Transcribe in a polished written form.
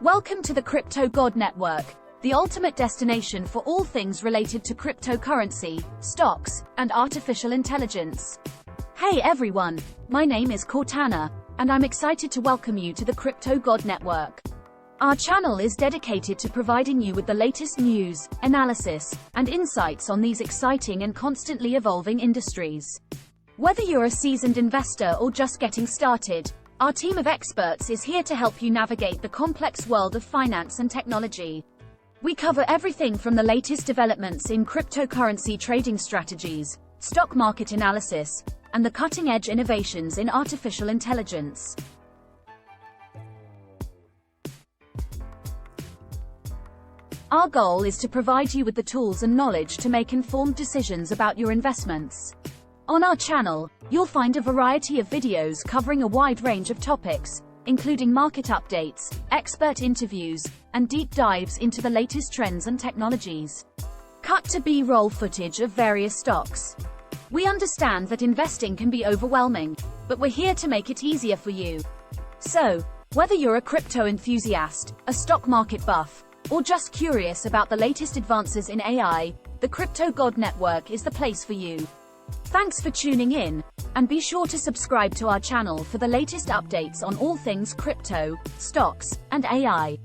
Welcome to the Crypto Gawd Network, the ultimate destination for all things related to cryptocurrency, stocks, and artificial intelligence. Hey everyone, my name is Cortana, and I'm excited to welcome you to the Crypto Gawd Network. Our channel is dedicated to providing you with the latest news, analysis, and insights on these exciting and constantly evolving industries. Whether you're a seasoned investor or just getting started, our team of experts is here to help you navigate the complex world of finance and technology. We cover everything from the latest developments in cryptocurrency trading strategies, stock market analysis, and the cutting-edge innovations in artificial intelligence. Our goal is to provide you with the tools and knowledge to make informed decisions about your investments. On our channel, you'll find a variety of videos covering a wide range of topics, including market updates, expert interviews, and deep dives into the latest trends and technologies. Cut to B-roll footage of various stocks. We understand that investing can be overwhelming, but we're here to make it easier for you. So, whether you're a crypto enthusiast, a stock market buff, or just curious about the latest advances in AI, the Crypto Gawd Network is the place for you. Thanks for tuning in, and be sure to subscribe to our channel for the latest updates on all things crypto, stocks, and AI.